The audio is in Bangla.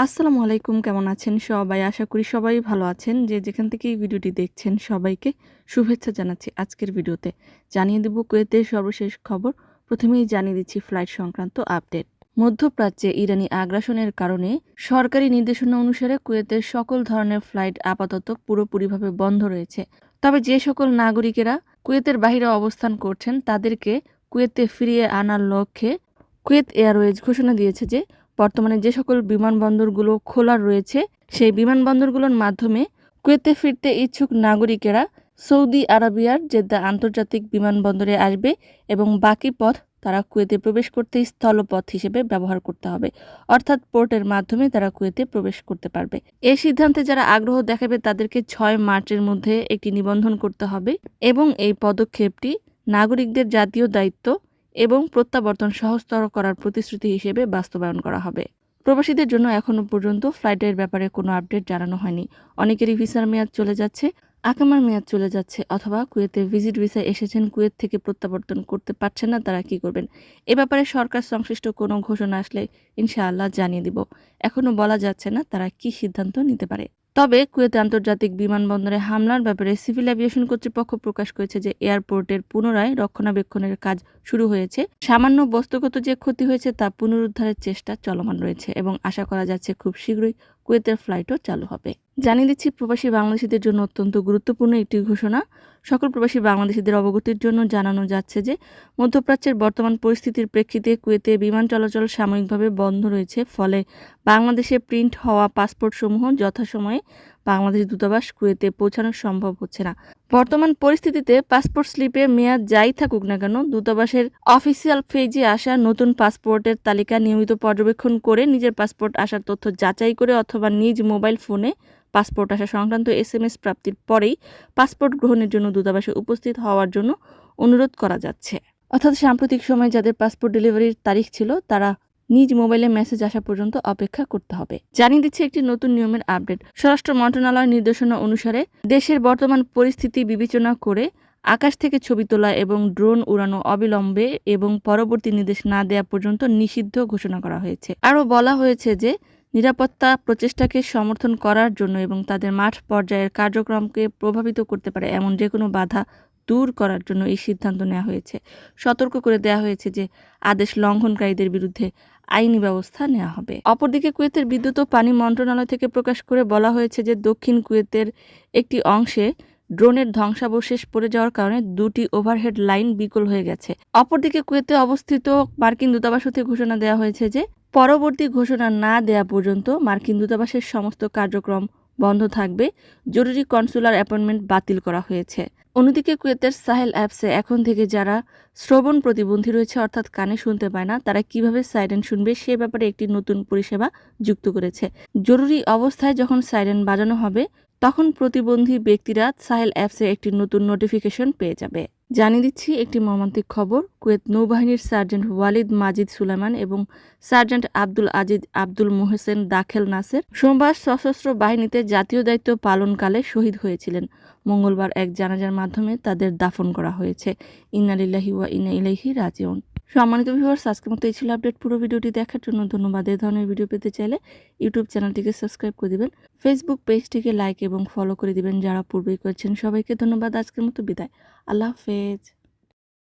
আসসালামু আলাইকুম, কেমন আছেন সবাই? আশা করি সবাই ভালো আছেন। যে যেখান থেকে এই ভিডিওটি দেখছেন সবাইকে শুভেচ্ছা জানাচ্ছি আজকের ভিডিওতে। জানিয়ে দেব কুয়েতের সর্বশেষ খবর। প্রথমেই জানিয়ে দিচ্ছি ফ্লাইট সংক্রান্ত আপডেট। মধ্যপ্রাচ্যে ইরানি আগ্রাসনের কারণে সরকারি নির্দেশনা অনুসারে কুয়েতের সকল ধরনের ফ্লাইট আপাতত পুরোপুরিভাবে বন্ধ রয়েছে। তবে যে সকল নাগরিকেরা কুয়েতের বাহিরে অবস্থান করছেন তাদেরকে কুয়েতে ফিরিয়ে আনার লক্ষ্যে কুয়েত এয়ারওয়েজ ঘোষণা দিয়েছে যে বর্তমানে যে সকল বিমানবন্দরগুলো খোলা রয়েছে সেই বিমানবন্দরগুলোর মাধ্যমে কুয়েতে ফিরতে ইচ্ছুক নাগরিকেরা সৌদি আরবিয়ার জেদ্দা আন্তর্জাতিক বিমানবন্দরে আসবে এবং বাকি পথ তারা কুয়েতে প্রবেশ করতে স্থলপথ হিসেবে ব্যবহার করতে হবে, অর্থাৎ পোর্টের মাধ্যমে তারা কুয়েতে প্রবেশ করতে পারবে। এই সিদ্ধান্তে যারা আগ্রহ দেখাবে তাদেরকে 6 মার্চের মধ্যে একটি নিবন্ধন করতে হবে এবং এই পদক্ষেপটি নাগরিকদের জাতীয় দায়িত্ব এবং প্রত্যাবর্তন সহজতর করার প্রতিশ্রুতি হিসেবে বাস্তবায়ন করা হবে। প্রবাসীদের জন্য এখনও পর্যন্ত ফ্লাইটের ব্যাপারে কোনো আপডেট জানানো হয়নি। অনেকেরই ভিসার মেয়াদ চলে যাচ্ছে, আকামার মেয়াদ চলে যাচ্ছে, অথবা কুয়েতে ভিজিট ভিসায় এসেছেন, কুয়েত থেকে প্রত্যাবর্তন করতে পারছেন না, তারা কি করবেন? এ ব্যাপারে সরকার সংশ্লিষ্ট কোনো ঘোষণা আসলে ইনশাআল্লাহ জানিয়ে দিব। এখনও বলা যাচ্ছে না তারা কি সিদ্ধান্ত নিতে পারে। তবে কুয়েত আন্তর্জাতিক বিমানবন্দরে হামলার ব্যাপারে সিভিল এভিয়েশন কর্তৃপক্ষ প্রকাশ করেছে যে এয়ারপোর্টের পুনরায় রক্ষণাবেক্ষণের কাজ শুরু হয়েছে। সামান্য বস্তুগত যে ক্ষতি হয়েছে তা পুনরুদ্ধারের চেষ্টা চলমান রয়েছে এবং আশা করা যাচ্ছে খুব শীঘ্রই কুয়েতের ফ্লাইটও চালু হবে। জানিয়ে দিচ্ছি প্রবাসী বাংলাদেশিদের জন্য অত্যন্ত গুরুত্বপূর্ণ একটি ঘোষণা। সকল প্রবাসী বাংলাদেশিদের অবগতির জন্য জানানো যাচ্ছে যে মধ্যপ্রাচ্যের বর্তমান পরিস্থিতির প্রেক্ষিতে কুয়েতে বিমান চলাচল সাময়িকভাবে বন্ধ রয়েছে। ফলে বাংলাদেশে প্রিন্ট হওয়া পাসপোর্টসমূহ যথাসময়ে বাংলাদেশ দূতাবাস কুয়েতে পৌঁছানো সম্ভব হচ্ছে না। বর্তমান পরিস্থিতিতে পাসপোর্ট স্লিপের মেয়াদ যাই থাকুক না কেন, দূতাবাসের অফিসিয়াল পেজে আসা নতুন পাসপোর্টের তালিকা নিয়মিত পর্যবেক্ষণ করে নিজের পাসপোর্ট আসার তথ্য যাচাই করে অথবা নিজ মোবাইল ফোনে পাসপোর্ট আসা সংক্রান্ত SMS প্রাপ্তির পরেই পাসপোর্ট গ্রহণের জন্য দূতাবাসে উপস্থিত হওয়ার জন্য অনুরোধ করা যাচ্ছে। অর্থাৎ সাম্প্রতিক সময়ে যাদের পাসপোর্ট ডেলিভারির তারিখ ছিল তারা নিজ মোবাইলে মেসেজ আসা পর্যন্ত অপেক্ষা করতে হবে। জানিয়ে দিচ্ছে একটি নতুন নিয়মের আপডেট। স্বরাষ্ট্র মন্ত্রণালয়ের নির্দেশনা অনুসারে দেশের বর্তমান পরিস্থিতি বিবেচনা করে আকাশ থেকে ছবি তোলা এবং ড্রোন উড়ানো অবিলম্বে এবং পরবর্তী নির্দেশ না দেওয়া পর্যন্ত নিষিদ্ধ ঘোষণা করা হয়েছে। আরও বলা হয়েছে যে নিরাপত্তা প্রচেষ্টাকে সমর্থন করার জন্য এবং তাদের মাঠ পর্যায়ের কার্যক্রমকে প্রভাবিত করতে পারে এমন যে কোনো বাধা দূর করার জন্য এই সিদ্ধান্ত নেওয়া হয়েছে। সতর্ক করে দেওয়া হয়েছে যে আদেশ লঙ্ঘনকারীদের বিরুদ্ধে আইনি ব্যবস্থা নেওয়া হবে। অপরদিকে কুয়েতের বিদ্যুৎ ও পানি মন্ত্রণালয় থেকে প্রকাশ করে বলা হয়েছে যে দক্ষিণ কুয়েতের একটি অংশে ড্রোনের ধ্বংসাবশেষ পড়ে যাওয়ার কারণে 2টি ওভারহেড লাইন বিকল হয়ে গেছে। অপরদিকে কুয়েতে অবস্থিত মার্কিন দূতাবাস হতে ঘোষণা দেওয়া হয়েছে যে পরবর্তী ঘোষণা না দেওয়া পর্যন্ত মার্কিন দূতাবাসের সমস্ত কার্যক্রম বন্ধ থাকবে। জরুরি কনসুলার অ্যাপয়েন্টমেন্ট বাতিল করা হয়েছে। অন্যদিকে কুয়েতের সাহেল অ্যাপসে এখন থেকে যারা শ্রবণ প্রতিবন্ধী রয়েছে, অর্থাৎ কানে শুনতে পায় না, তারা কিভাবে সাইরেন শুনবে সে ব্যাপারে একটি নতুন পরিষেবা যুক্ত করেছে। জরুরি অবস্থায় যখন সাইরেন বাজানো হবে তখন প্রতিবন্ধী ব্যক্তিরা সাহেল অ্যাপসে একটি নতুন নোটিফিকেশন পেয়ে যাবে। জানিয়ে দিচ্ছি একটি মর্মান্তিক খবর। কুয়েত নৌবাহিনীর সার্জেন্ট ওয়ালিদ মাজিদ সুলাইমান এবং সার্জেন্ট আব্দুল আজিজ আব্দুল মোহসেন দাখেল নাসের সোমবার সশস্ত্র বাহিনীতে জাতীয় দায়িত্ব পালনকালে শহীদ হয়েছিলেন। মঙ্গলবার এক জানাজার মাধ্যমে তাদের দাফন করা হয়েছে। ইন্না লিল্লাহি ওয়া ইন্না ইলাইহি রাজিউন। সম্মানিত ভিউয়ার্স, আজকের মতো এই ছিল আপডেট। পুরো ভিডিওটি দেখার জন্য ধন্যবাদ। এই ধরনের ভিডিও পেতে চাইলে ইউটিউব চ্যানেলটিকে সাবস্ক্রাইব করে দিবেন, ফেসবুক পেজটিকে লাইক এবং ফলো করে দিবেন যারা পূর্বেই করেছেন। সবাইকে ধন্যবাদ। আজকের মতো বিদায়। আল্লাহ হাফেজ।